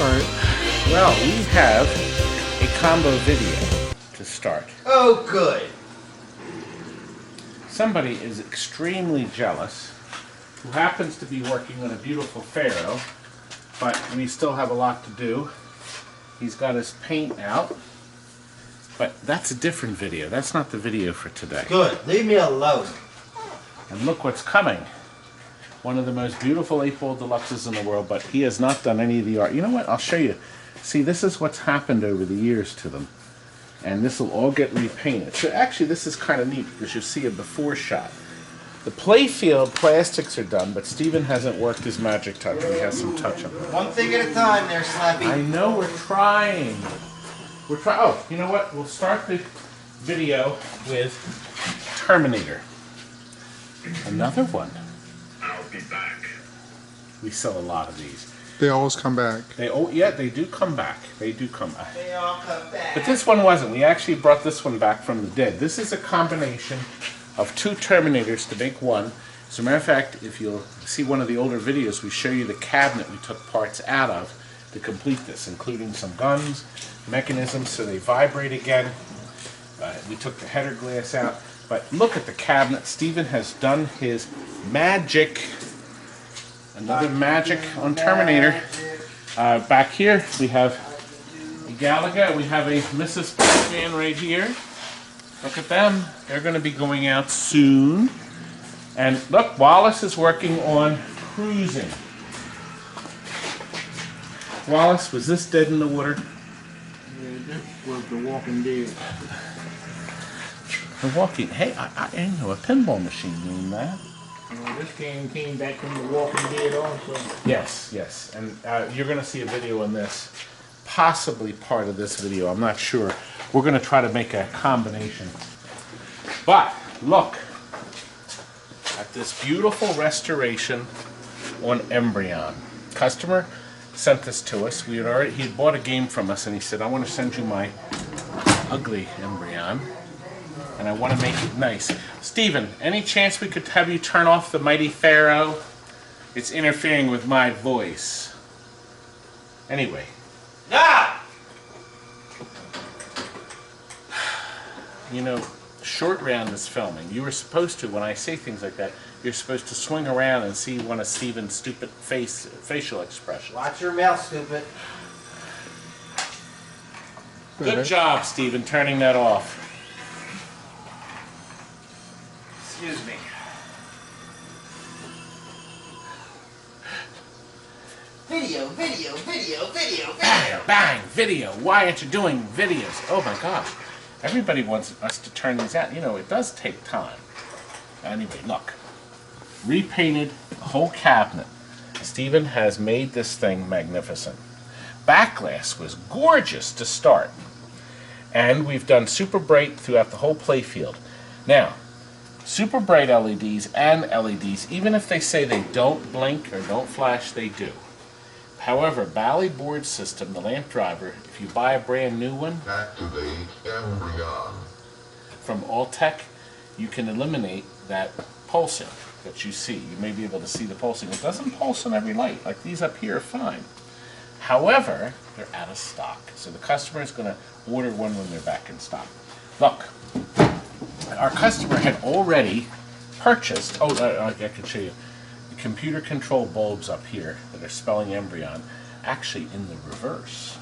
start? Well, we have a combo video to start. Oh, good. Somebody is extremely jealous who happens to be working on a beautiful Pharoah, but we still have a lot to do. He's got his paint out, but that's a different video. That's not the video for today. Good. Leave me alone. And look what's coming. One of the most beautiful 8-ball deluxes in the world, but he has not done any of the art. You know what? I'll show you. See, this is what's happened over the years to them. And this will all get repainted. So actually, this is kind of neat because you see a before shot. The playfield plastics are done, but Steven hasn't worked his magic touch. He has some touch-up. One thing at a time there, Slappy. I know, we're trying. Oh, you know what? We'll start the video with Terminator. Another one. I'll be back. We sell a lot of these. They always come back. Yeah, they do come back. They do come back. They all come back. But this one wasn't. We actually brought this one back from the dead. This is a combination of two Terminators to make one. As a matter of fact, if you'll see one of the older videos, we show you the cabinet we took parts out of to complete this, including some guns, mechanisms so they vibrate again. We took the header glass out. But look at the cabinet. Steven has done his magic. Another magic on Terminator. Back here we have a Galaga. We have a Mrs. Pac-Man right here. Look at them. They're going to be going out soon. And look, Wallace is working on CRUISIN. Wallace, was this dead in the water? Yeah, this was The Walking Dead. The walking. Hey, I know a pinball machine doing that. This game came back from The Walking Dead also. Yes, yes. And you're going to see a video on this. Possibly part of this video. I'm not sure. We're going to try to make a combination. But look at this beautiful restoration on Embryon. Customer sent this to us. He had bought a game from us and he said, I want to send you my ugly Embryon. And I want to make it nice. Steven, any chance we could have you turn off the mighty Pharoah? It's interfering with my voice. Anyway. Ah! You know, Short Round is filming. You were supposed to, when I say things like that, you're supposed to swing around and see one of Steven's stupid facial expressions. Watch your mouth, stupid. Good job, Steven, turning that off. Excuse me. Video. Bang, bang, video. Why aren't you doing videos? Oh my gosh. Everybody wants us to turn these out. You know, it does take time. Anyway, look. Repainted the whole cabinet. Steven has made this thing magnificent. Backglass was gorgeous to start. And we've done super bright throughout the whole playfield. Now, super bright LEDs and LEDs, even if they say they don't blink or don't flash, they do. However, Bally board system, the lamp driver, if you buy a brand new one, Activate Embryon. from Alltech, you can eliminate that pulsing that you see. You may be able to see the pulsing. It doesn't pulse on every light. Like these up here are fine. However, they're out of stock. So the customer is going to order one when they're back in stock. Look. Our customer had already purchased, I can show you, the computer control bulbs up here that are spelling Embryon, actually in the reverse.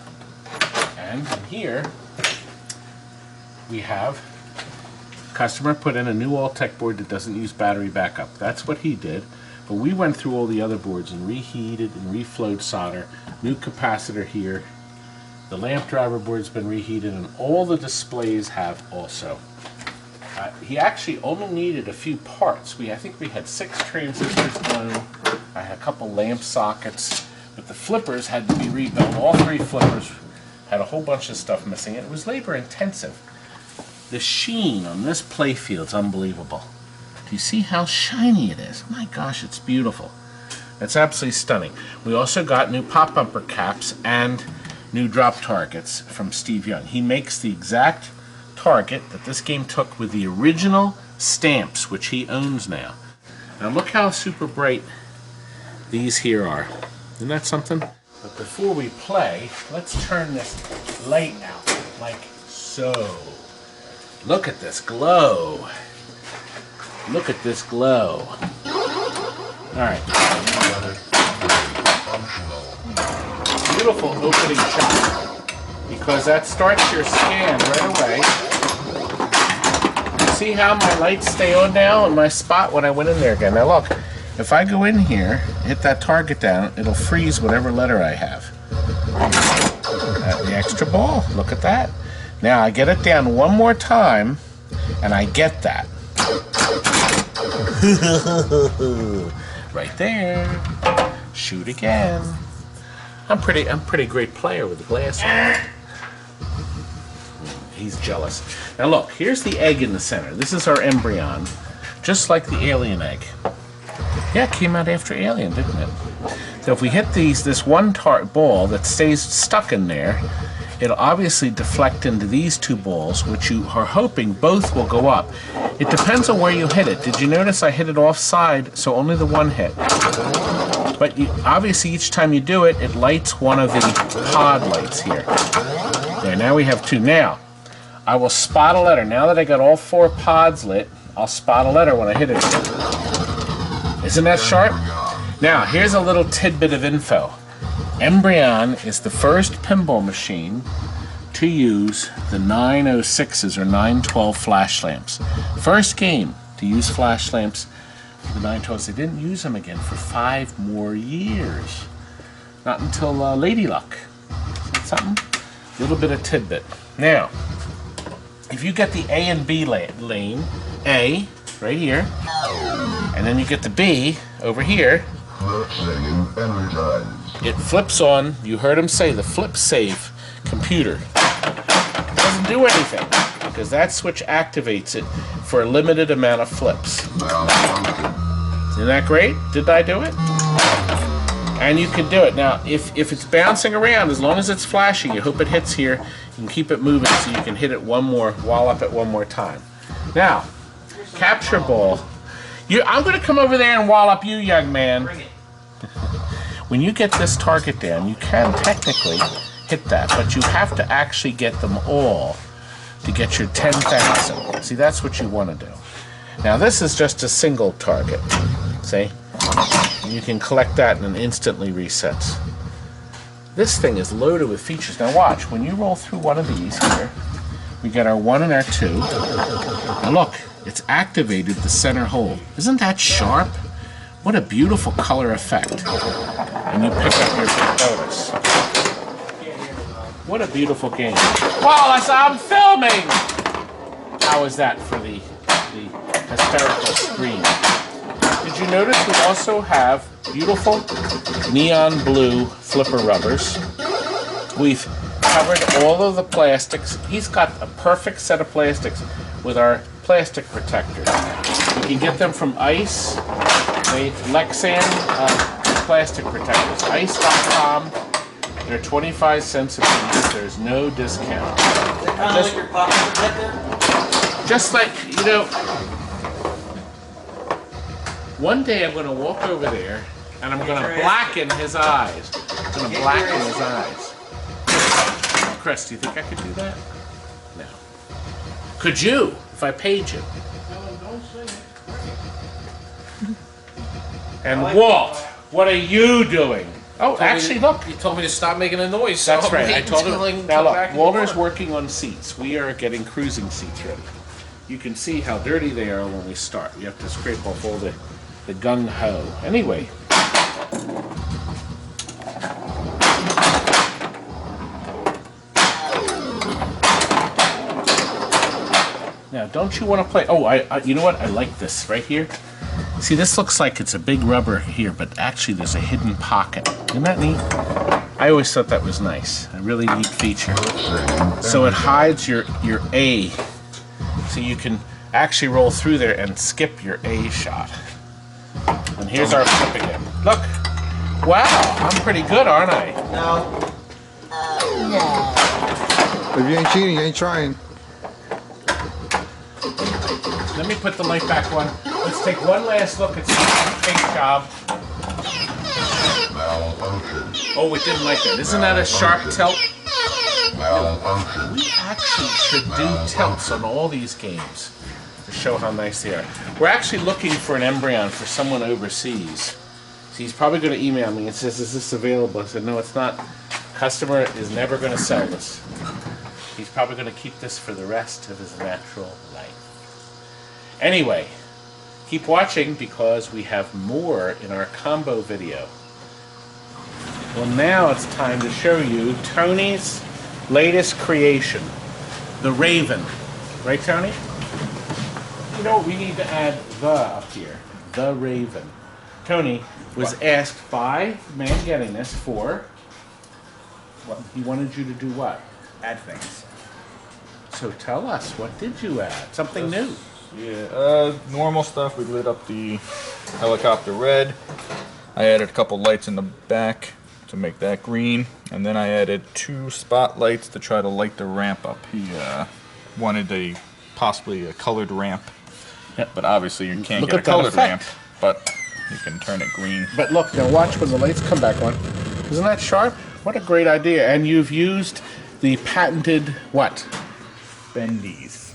And in here, we have customer put in a new Alltech board that doesn't use battery backup. That's what he did. But we went through all the other boards and reheated and reflowed solder. New capacitor here. The lamp driver board's been reheated and all the displays have also. He actually only needed a few parts. I think we had 6 transistors blown. I had a couple lamp sockets, but the flippers had to be rebuilt. All 3 flippers had a whole bunch of stuff missing. It was labor intensive. The sheen on this playfield is unbelievable. Do you see how shiny it is? My gosh, it's beautiful. It's absolutely stunning. We also got new pop bumper caps and new drop targets from Steve Young. He makes the exact target that this game took with the original stamps, which he owns now. Now look how super bright these here are. Isn't that something? But before we play, let's turn this light out, like so. Look at this glow. Look at this glow. All right. Beautiful opening shot, because that starts your scan right away. See how my lights stay on now in my spot when I went in there again. Now look, if I go in here, hit that target down, it'll freeze whatever letter I have. The extra ball, look at that. Now I get it down one more time, and I get that. Right there. Shoot again. I'm pretty great player with the glass on. He's jealous. Now look, here's the egg in the center. This is our embryon, just like the alien egg. Yeah, it came out after Alien, didn't it? So if we hit this one ball that stays stuck in there, it'll obviously deflect into these two balls, which you are hoping both will go up. It depends on where you hit it. Did you notice I hit it offside, so only the one hit? But obviously each time you do it, it lights one of the pod lights here. There, now we have two. Now, I will spot a letter. Now that I got all 4 pods lit, I'll spot a letter when I hit it. Isn't that sharp? Now, here's a little tidbit of info. Embryon is the first pinball machine to use the 906s or 912 flash lamps. First game to use flash lamps for the 912s. They didn't use them again for 5 more years. Not until Lady Luck. Is that something? A little bit of tidbit. Now, if you get the A and B lane, A, right here, and then you get the B over here, it flips on, you heard him say, the flip save computer. It doesn't do anything, because that switch activates it for a limited amount of flips. Isn't that great? Did I do it? And you can do it. Now, if it's bouncing around, as long as it's flashing, you hope it hits here, you can keep it moving so you can hit it wallop it one more time. Now, capture ball. I'm going to come over there and wallop you, young man. Bring it. When you get this target down, you can technically hit that, but you have to actually get them all to get your 10,000. See, that's what you want to do. Now, this is just a single target. See? And you can collect that and it instantly resets. This thing is loaded with features. Now watch, when you roll through one of these here, we get our 1 and our 2. Now look, it's activated the center hole. Isn't that sharp? What a beautiful color effect. And you pick up your bonus. What a beautiful game. Wallace, I'm filming! How is that for the hysterical scream? Did you notice we also have beautiful neon blue flipper rubbers? We've covered all of the plastics. He's got a perfect set of plastics with our plastic protectors. You can get them from Ice, the Lexan plastic protectors. Ice.com. They're 25 cents a piece. There's no discount. Like your pocket protector? Just like, you know, one day I'm going to walk over there and I'm going to blacken his eyes. I'm going to blacken his eyes. Chris, do you think I could do that? No. Could you, if I paid you? Don't say it. And Walt, what are you doing? Oh, actually, look. You told me to stop making a noise. So That's right. I told him. Now look, Walter's work. working on seats. We are getting cruising seats ready. You can see how dirty they are when we start. You have to scrape off all the gung-ho. Anyway. Now, don't you want to play? Oh, you know what? I like this right here. See, this looks like it's a big rubber here, but actually there's a hidden pocket. Isn't that neat? I always thought that was nice. A really neat feature. So it hides your A. So you can actually roll through there and skip your A shot. And here's our flip again. Look. Wow, I'm pretty good, aren't I? No. If you ain't cheating, you ain't trying. Let me put the light back on. Let's take one last look at the paint job. Malfunction. Oh, it didn't like that. Isn't that a sharp tilt? Malfunction. We actually should do tilts on all these games to show how nice they are. We're actually looking for an embryon for someone overseas. So he's probably going to email me and says, "Is this available?" I said, "No, it's not. Customer is never going to sell this. He's probably going to keep this for the rest of his natural life." Anyway, keep watching because we have more in our combo video. Well, now it's time to show you Tony's latest creation, the Raven. Right, Tony? You know what? We need to add the up here. The Raven. Tony was asked by the man getting this for what? He wanted you to do what? Add things. So tell us, what did you add? Something new. Yeah, normal stuff. We lit up the helicopter red. I added a couple lights in the back to make that green, and then I added 2 spotlights to try to light the ramp up. He wanted possibly a colored ramp, but obviously you can't Look get a at that colored effect. ramp, but you can turn it green. But look, now watch when the lights come back on. Isn't that sharp? What a great idea. And you've used the patented what? Bendies.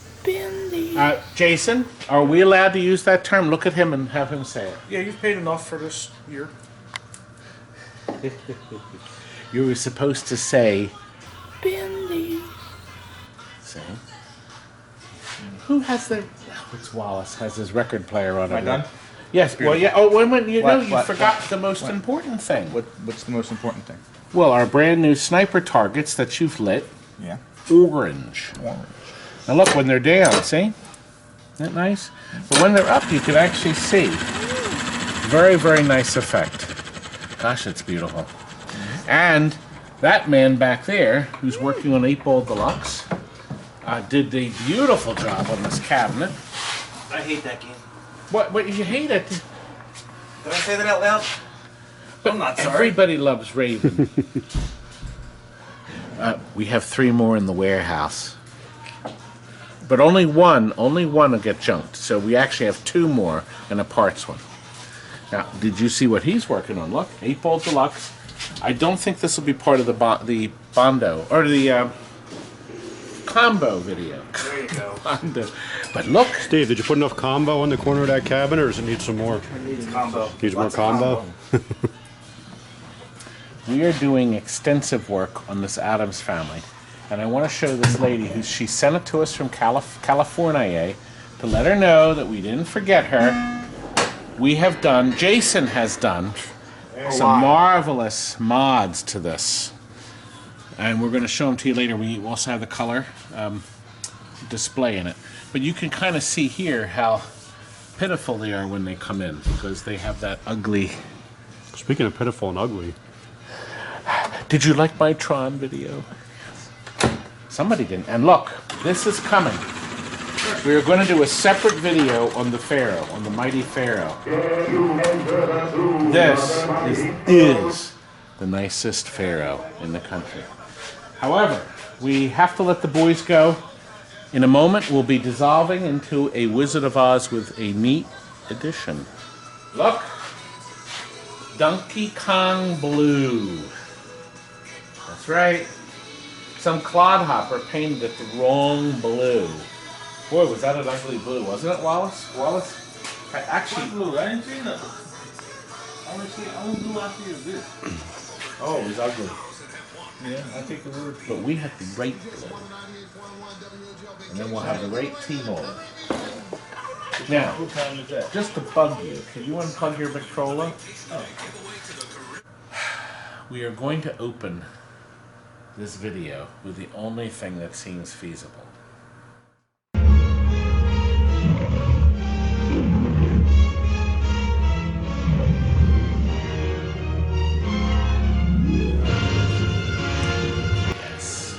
Jason, are we allowed to use that term? Look at him and have him say it. Yeah, you've paid enough for this year. You were supposed to say, Bendy. See? Who has the... Oh, it's Wallace has his record player on it. Am I done? Yes, well, yeah. Oh, wait a minute. You What? forgot the most important thing. What's the most important thing? Well, our brand new sniper targets that you've lit, Yeah. orange. Now look, when they're down, see? Isn't that nice? But when they're up, you can actually see. Very, very nice effect. Gosh, it's beautiful. And that man back there, who's working on 8-Ball Deluxe, did a beautiful job on this cabinet. I hate that game. What you hate it? Did I say that out loud? I'm not sorry. Everybody loves Raven. We have 3 more in the warehouse. But only one will get junked. So we actually have 2 more and a parts one. Now, did you see what he's working on? Look, 8-Ball Deluxe. I don't think this will be part of the Bondo, or the combo video. There you go. Bondo. But look. Steve, did you put enough combo in the corner of that cabinet, or does it need some more? Combo. Needs more Lots of combo? We are doing extensive work on this Addams family. And I want to show this lady she sent it to us from California to let her know that we didn't forget her. We have done, Jason has done, some marvelous mods to this. And we're going to show them to you later. We also have the color display in it. But you can kind of see here how pitiful they are when they come in because they have that ugly... Speaking of pitiful and ugly. Did you like my Tron video? Somebody didn't. And look, this is coming. We are going to do a separate video on the Pharoah, on the mighty Pharoah. This is the nicest Pharoah in the country. However, we have to let the boys go. In a moment, we'll be dissolving into a Wizard of Oz with a neat addition. Look, Donkey Kong Blue. That's right. Some clodhopper painted it the wrong blue. Boy, was that an ugly blue, wasn't it, Wallace? Wallace? Actually, Blue, I didn't see nothing. Only blue I see is this. oh, it was ugly. Yeah, I take the word. But we have the right blue. And then we'll have the right T-mold. Now, What time is that? just to bug you, can you unplug your Victrola? Oh. We are going to open this video with the only thing that seems feasible. Yes.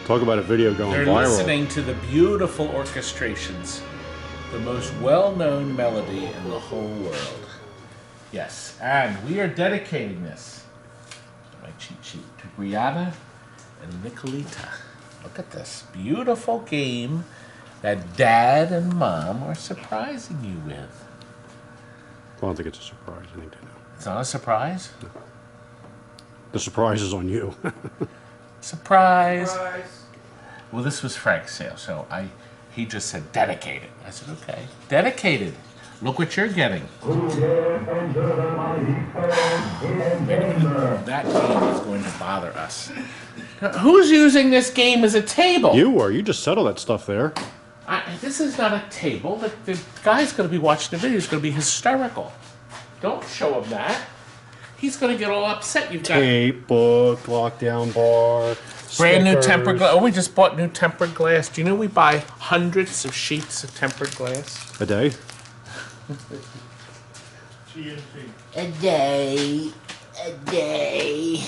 Talk about a video going They're viral. listening to the beautiful orchestrations, the most well-known melody in the whole world. Yes, and we are dedicating this, my cheat sheet, to Brianna and Nicolita. Look at this beautiful game that Dad and Mom are surprising you with. I don't think it's a surprise. I think they know. It's not a surprise? The surprise is on you. Surprise! Well, this was Frank's sale, so he just said dedicated. I said, okay. Dedicated. Look what you're getting. Wait a minute. That game is going to bother us. Now, who's using this game as a table? You are. You just settle that stuff there. This is not a table. The guy's going to be watching the video. He's going to be hysterical. Don't show him that. He's going to get all upset. You've got Tape, book, lockdown bar, brand new stickers. tempered glass. Oh, we just bought new tempered glass. Do you know we buy hundreds of sheets of tempered glass? A day? A day. A day.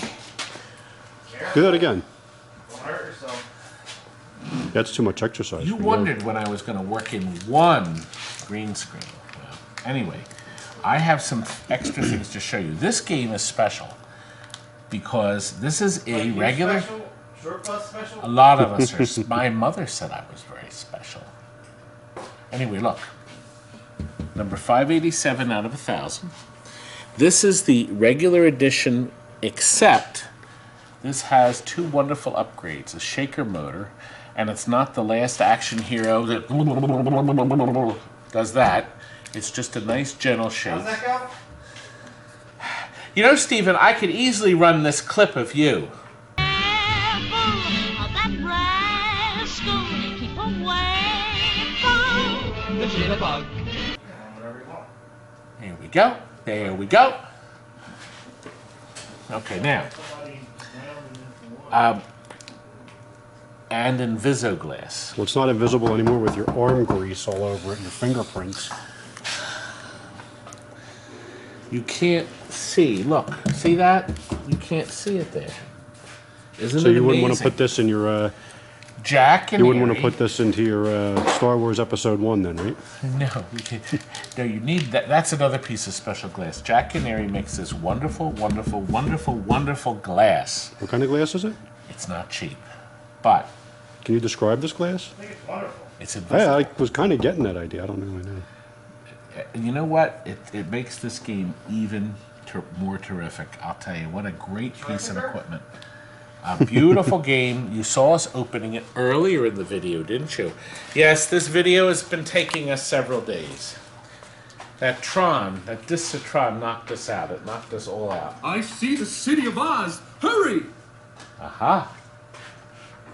Do that again. Don't hurt yourself. That's too much exercise. You for wondered when I was going to work in one green screen. Well, anyway, I have some extra things to show you. This game is special because this is a regular. Special? Short bus special? A lot of us are. My mother said I was very special. Anyway, look. Number 587 out of 1,000. This is the regular edition, except this has two wonderful upgrades. A shaker motor, and it's not the last action hero that does that. It's just a nice, gentle shake. How's that go? You know, Stephen, I could easily run this clip of you. There we go. There we go. Okay, now. And INVISO glass. Well, it's not invisible anymore with your arm grease all over it and your fingerprints. You can't see. Look, see that? You can't see it there. Isn't So it you wouldn't want to amazing? put this in your, Jack and you wouldn't want to Mary- put this into your Star Wars Episode 1 then, right? No, no, you need that. That's another piece of special glass. Jack Canary makes this wonderful, wonderful, wonderful, wonderful glass. What kind of glass is it? It's not cheap, but Can you describe this glass? I think it's wonderful. it's invisible. I was kind of getting that idea. I don't really know. You know what? It makes this game even more terrific. I'll tell you, what a great piece of equipment. A beautiful game. You saw us opening it earlier in the video, didn't you? Yes, this video has been taking us several days. That disc of Tron knocked us out. It knocked us all out. I see the city of Oz. Hurry! Aha!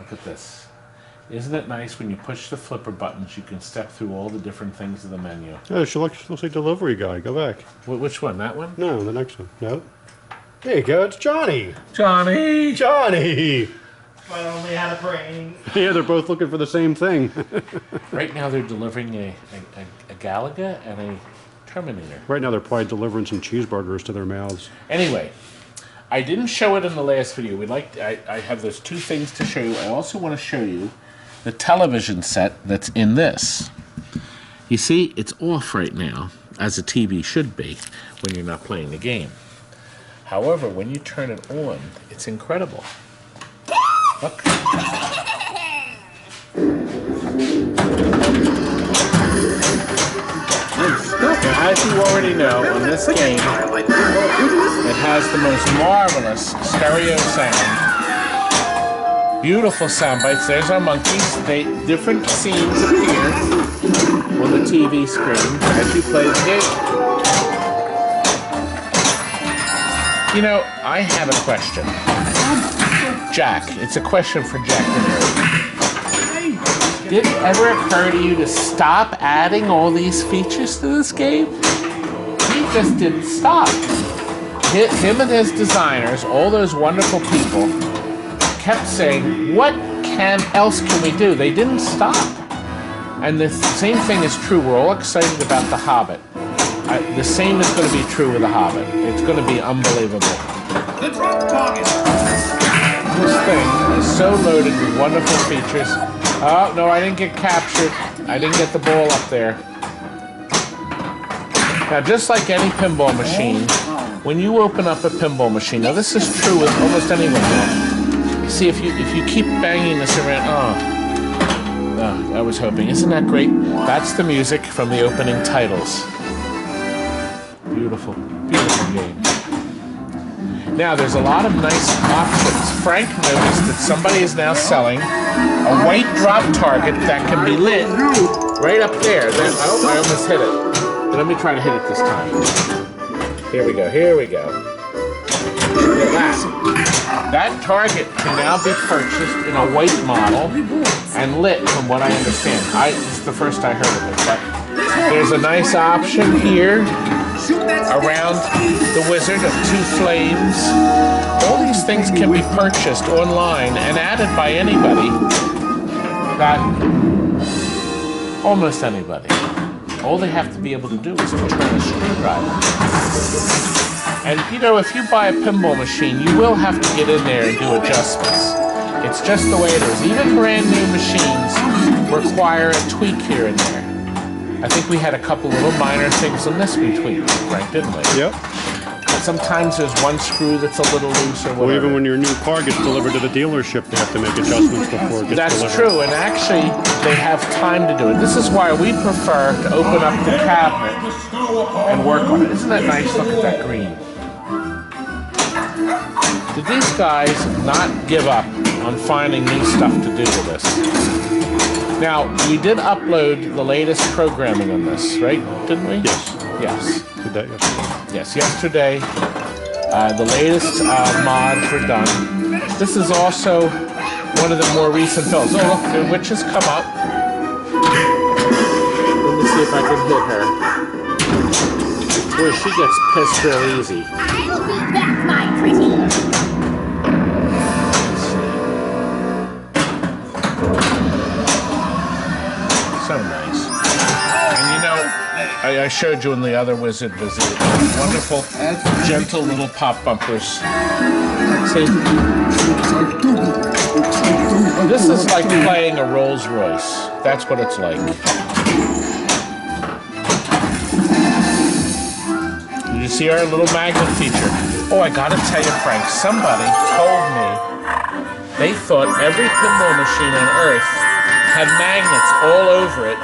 Look at this. Isn't it nice when you push the flipper buttons, you can step through all the different things of the menu? Oh, she looks like Delivery Guy. Go back. Which one? That one? No, the next one. No. There you go. It's Johnny. Johnny! Johnny! But only had a brain. Yeah, they're both looking for the same thing. Right now they're delivering a Galaga and a Terminator. Right now they're probably delivering some cheeseburgers to their mouths. Anyway, I didn't show it in the last video. I have those two things to show you. I also want to show you the television set that's in this. You see, it's off right now, as a TV should be when you're not playing the game. However, when you turn it on, it's incredible. Look. As you already know, in this game, it has the most marvelous stereo sound. Beautiful sound bites. There's our monkeys. Different scenes appear on the TV screen as you play the game. You know, I have a question. Jack, it's a question for Jack Canary. Did it ever occur to you to stop adding all these features to this game? He just didn't stop. Him and his designers, all those wonderful people, kept saying, what else can we do? They didn't stop. And the same thing is true. We're all excited about The Hobbit. The same is going to be true with The Hobbit. It's going to be unbelievable. The drop target! This thing is so loaded with wonderful features. Oh, no, I didn't get captured. I didn't get the ball up there. Now, just like any pinball machine, when you open up a pinball machine, now this is true with almost anyone. You see, if you keep banging this around, I was hoping. Isn't that great? That's the music from the opening titles. Beautiful, beautiful game. Now, there's a lot of nice options. Frank noticed that somebody is now selling a white drop target that can be lit right up there. Then, oh, I almost hit it. But let me try to hit it this time. Here we go, here we go. Look at that. That target can now be purchased in a white model and lit, from what I understand. It's the first I heard of it, but there's a nice option here around the wizard of 2 flames. All these things can be purchased online and added by anybody. Almost anybody. All they have to be able to do is turn a screwdriver. And you know, if you buy a pinball machine, you will have to get in there and do adjustments. It's just the way it is. Even brand new machines require a tweak here and there. I think we had a couple little minor things in this between, right, didn't we? Yep. And sometimes there's one screw that's a little loose or whatever. Well, even when your new car gets delivered to the dealership, they have to make adjustments before it gets That's delivered. true, and actually, they have time to do it. This is why we prefer to open up the cabinet and work on it. Isn't that nice? Look at that green. Did these guys not give up on finding new stuff to do with this? Now, we did upload the latest programming on this, right? Didn't we? Yes. Yes. Did that yesterday. Yes, yesterday. The latest mods were done. This is also one of the more recent films. Oh, look, the witch has come up. Let me see if I can hit her. Boy, she gets pissed real easy. I'll be back, my pretty. So nice. And you know, I showed you in the other wizard visit. Wonderful, gentle little pop bumpers. See? This is like playing a Rolls Royce. That's what it's like. Did you see our little magnet feature? Oh, I gotta tell you, Frank, somebody told me they thought every pinball machine on Earth had magnets all over it,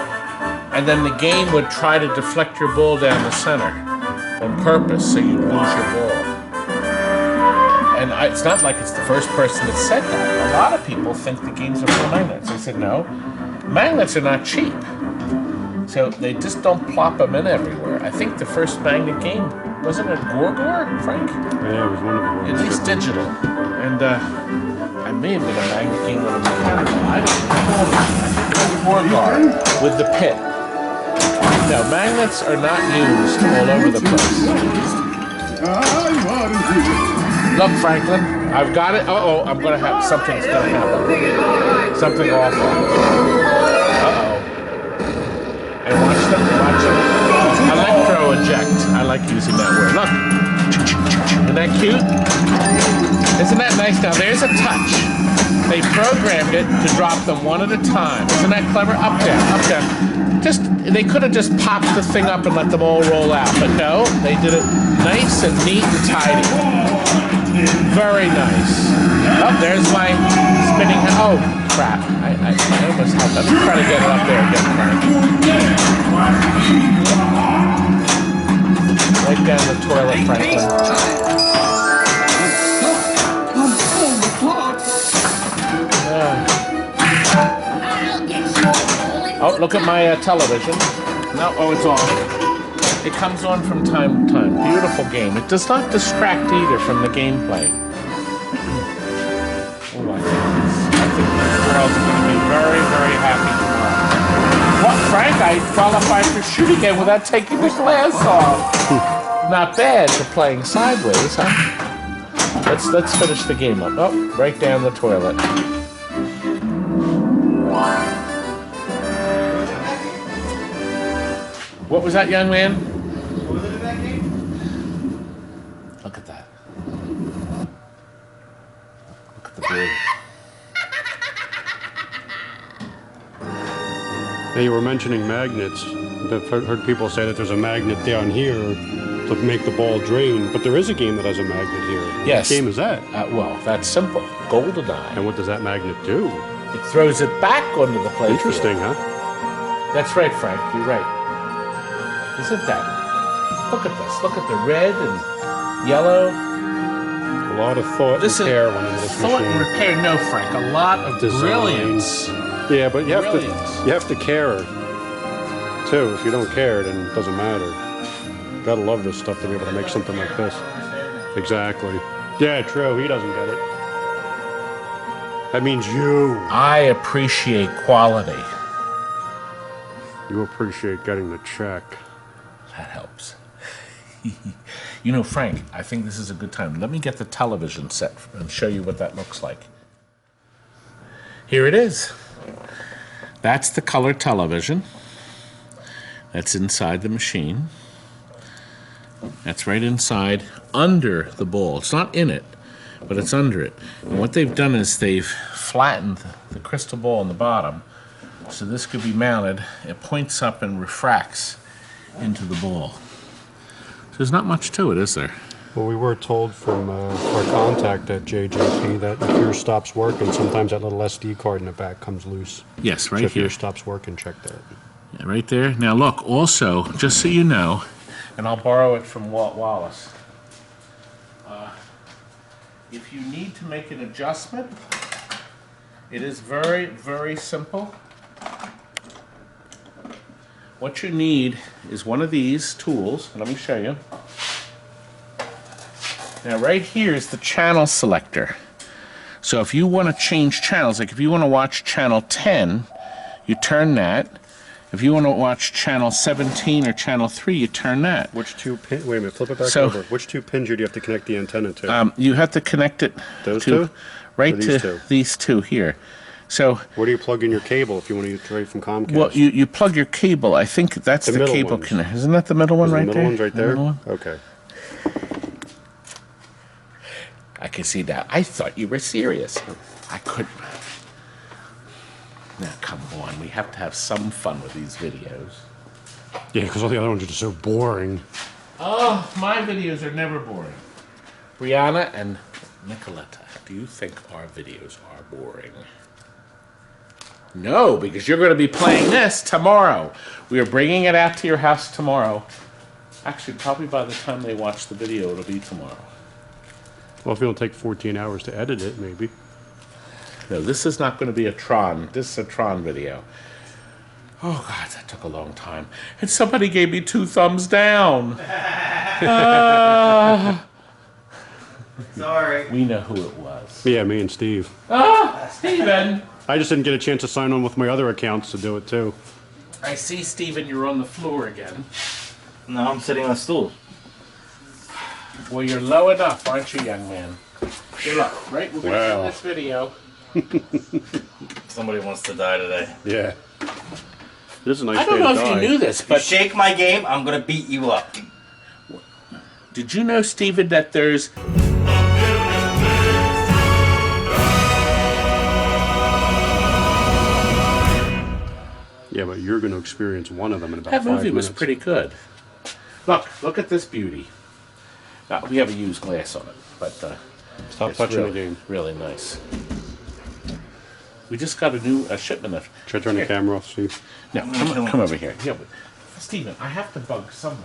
and then the game would try to deflect your ball down the center on purpose so you'd lose your ball. And it's not like it's the first person that said that. A lot of people think the games are full of magnets. I said, no, magnets are not cheap. So they just don't plop them in everywhere. I think the first magnet game, wasn't it Gorgor, Frank? Yeah, it was one of the ones. At least digital. And I may have been a magnet game with a mechanical. I don't know. Gorgor with the pit. No, magnets are not used all over the place. Look, Franklin, I've got it. Uh-oh, I'm gonna have something's gonna happen. Something awful. Uh-oh. And watch them. Electro eject. I like using that word. Look. Isn't that cute? Isn't that nice? Now there's a touch. They programmed it to drop them one at a time. Isn't that clever? Up, down, up, down. They could have just popped the thing up and let them all roll out, but no, they did it nice and neat and tidy. Very nice. Oh, there's my spinning. Oh, crap. I almost had. Let me try to get it up there again, Frank. Right down the toilet, Franklin. Oh, look at my television. No, oh, it's off. It comes on from time to time. Beautiful game. It does not distract either from the gameplay. Oh, I think the girls are going to be very, very happy tomorrow. What, Frank? I qualified for shoot again without taking the glass off. Not bad for playing sideways, huh? Let's finish the game up. Oh, right down the toilet. What was that, young man? Look at that. Look at the beard. Now, you were mentioning magnets. I've heard people say that there's a magnet down here to make the ball drain, but there is a game that has a magnet here. Yes. What game is that? Well, that's simple. GoldenEye. And what does that magnet do? It throws it back onto the play Interesting, field. huh? That's right, Frank. You're right. Isn't that? Look at this. Look at the red and yellow. A lot of thought and care went into this thought and machine. repair. No, Frank. A lot of Design. brilliance. Yeah, but you Brilliance. have to care too. If you don't care, then it doesn't matter. Gotta love this stuff to be able to make something like this. Exactly. Yeah, true. He doesn't get it. That means you. I appreciate quality. You appreciate getting the check. That helps. You know, Frank, I think this is a good time. Let me get the television set and show you what that looks like. Here it is. That's the color television. That's inside the machine. That's right inside, under the ball. It's not in it, but it's under it. And what they've done is they've flattened the crystal ball on the bottom, so this could be mounted. It points up and refracts into the ball. So there's not much to it, is there? Well, we were told from our contact at JJP that if yours stops working, sometimes that little SD card in the back comes loose. Yes, right So if here. yours stops working, check that. Yeah, right there. Now look, also, just so you know, and I'll borrow it from Walt Wallace. If you need to make an adjustment, it is very, very simple. What you need is one of these tools. Let me show you. Now right here is the channel selector. So if you want to change channels, like if you want to watch channel 10, you turn that. If you want to watch channel 17 or channel 3, you turn that. Which two pins? Wait a minute, flip it back So- over. Which two pins do you have to connect the antenna to? You have to connect it Those to two? right Or these to two? these two here. So Where do you plug in your cable if you want to use right from Comcast? well, you plug your cable. I think that's The the middle cable ones. connector. Isn't that the middle one Is the right middle there? one's right The there? middle one? Okay. I can see that. I thought you were serious. I couldn't. Now come on, we have to have some fun with these videos. Yeah, because all the other ones are just so boring. Oh, my videos are never boring. Brianna and Nicoletta, do you think our videos are boring? No, because you're going to be playing this tomorrow. We are bringing it out to your house tomorrow. Actually, probably by the time they watch the video, it'll be tomorrow. Well, if it'll take 14 hours to edit it, maybe. No, this is not going to be a Tron. This is a Tron video. Oh, God, that took a long time. And somebody gave me 2 thumbs down. Sorry. We know who it was. Yeah, me and Steve. Steven! I just didn't get a chance to sign on with my other accounts to do it, too. I see, Steven, you're on the floor again. No, I'm sitting on a stool. Well, you're low enough, aren't you, young man? Good luck, right? We're going to Wow. end this video. Somebody wants to die today. Yeah. This is a nice I don't day know to if you die. knew this, If you but shake my game, I'm gonna beat you up. did you know, Steven, that there's... Yeah, but you're going to experience one of them in about That 5 movie minutes. was pretty good. Look at this beauty. Now, we have a used glass on it, but Stop it's touching really, the game. really nice. We just got a shipment of... Try to turn the camera off, Steve. No, come over here. Yeah, but, Steven, I have to bug someone.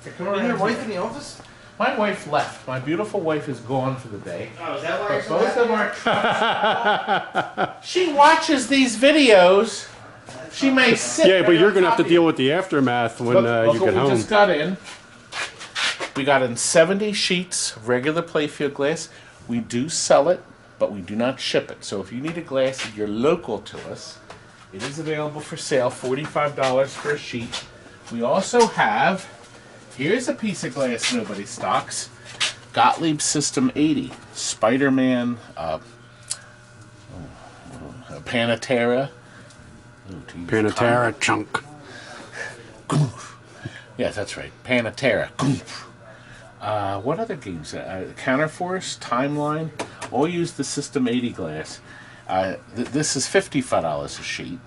Here, come Isn't around your wife here. in the office? My wife left. My beautiful wife is gone for the day. Oh, is that why But both of our... She watches these videos. She may sit... Yeah, but right you're on going to have top to of deal with the aftermath when Look you what get we home. just got in. We got in 70 sheets of regular playfield glass. We do sell it, but we do not ship it. So if you need a glass and you're local to us, it is available for sale, $45 for a sheet. We also have, here's a piece of glass nobody stocks, Gottlieb System 80, Spider-Man, Panatera. Panatera chunk. Yes, that's right. Panatera. What other games? Counterforce, Timeline. All use the System 80 glass. This is $55 a sheet.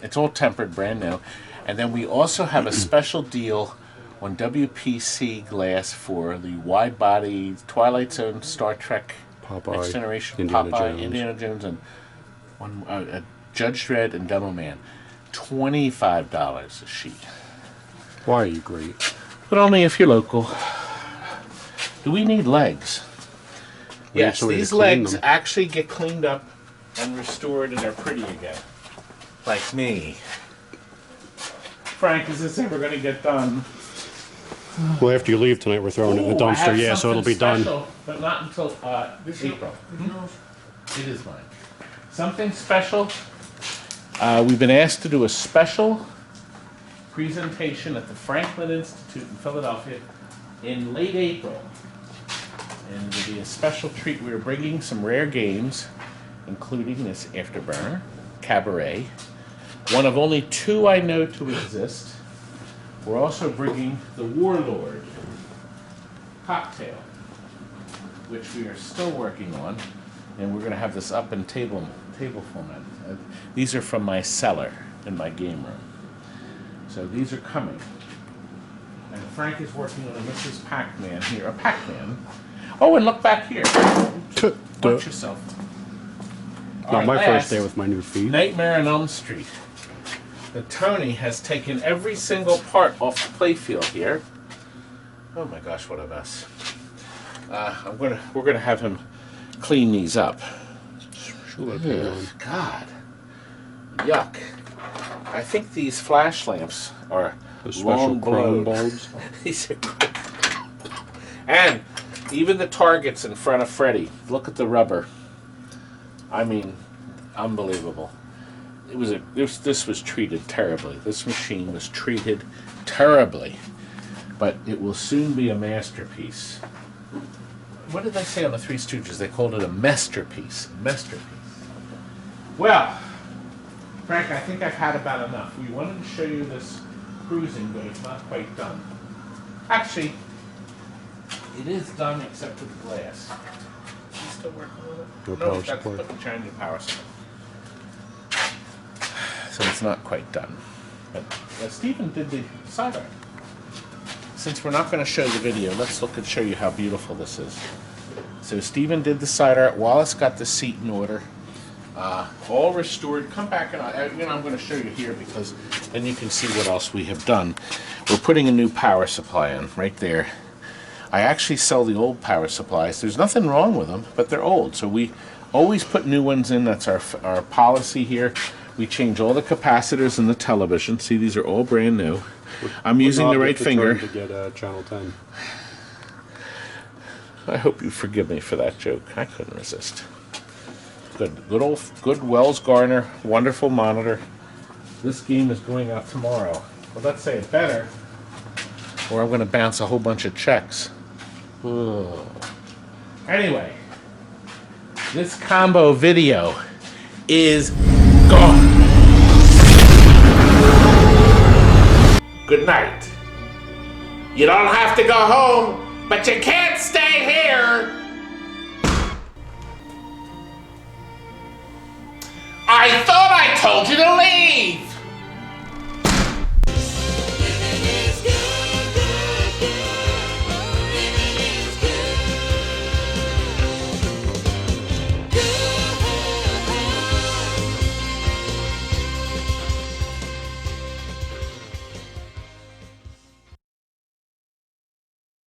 It's all tempered, brand new. And then we also have a special deal on WPC glass for the wide body Twilight Zone, Star Trek, Popeye, Next Generation, Indiana Popeye, Jones. Indiana Jones, and Judge Dredd and Demo Man, $25 a sheet. Why are you great? But only if you're local. Do we need legs? We need Yes, somebody to these clean legs them. actually get cleaned up and restored and they're pretty again. Like me. Frank, is this ever going to get done? Well, after you leave tonight, we're throwing it in the Ooh, I have dumpster. Yeah, so it'll be something done. special, but not until April. It is mine. Something special. We've been asked to do a special presentation at the Franklin Institute in Philadelphia in late April. And it'll be a special treat. We're bringing some rare games, including this Afterburner, Cabaret, one of only 2 I know to exist. We're also bringing the Warlord cocktail, which we are still working on, and we're going to have this up in table format. These are from my cellar in my game room. So these are coming. And Frank is working on a Mrs. Pac-Man here, a Pac-Man. Oh, and look back here. Watch yourself. Not my first day with my new feet. Nightmare on Elm Street. And Tony has taken every single part off the playfield here. Oh my gosh, what a mess. We're gonna have him clean these up. Ugh, God, yuck. I think these flash lamps are The special chrome bulbs. These are and even the targets in front of Freddy. Look at the rubber. I mean, unbelievable. This was treated terribly. This machine was treated terribly, but it will soon be a masterpiece. What did they say on the Three Stooges? They called it a masterpiece. Masterpiece. Well, Frank, I think I've had about enough. We wanted to show you this cruising, but it's not quite done. Actually, it is done except for the glass. Is he still working on it? No No, power that's supply. the change of power supply. So it's not quite done. But Stephen did the side art. Since we're not going to show the video, let's look and show you how beautiful this is. So Stephen did the side art. Wallace got the seat in order. All restored. Come back and I'm going to show you here because then you can see what else we have done. We're putting a new power supply in right there. I actually sell the old power supplies. There's nothing wrong with them, but they're old. So we always put new ones in. That's our policy here. We change all the capacitors in the television. See, these are all brand new. I'm using the right finger. To get channel 10. I hope you forgive me for that joke. I couldn't resist. Good Wells Garner, wonderful monitor. This game is going out tomorrow. Well, let's say it better, or I'm going to bounce a whole bunch of checks. Ugh. Anyway, this combo video is gone. Good night. You don't have to go home, but you can't stay here. I thought I told you to leave.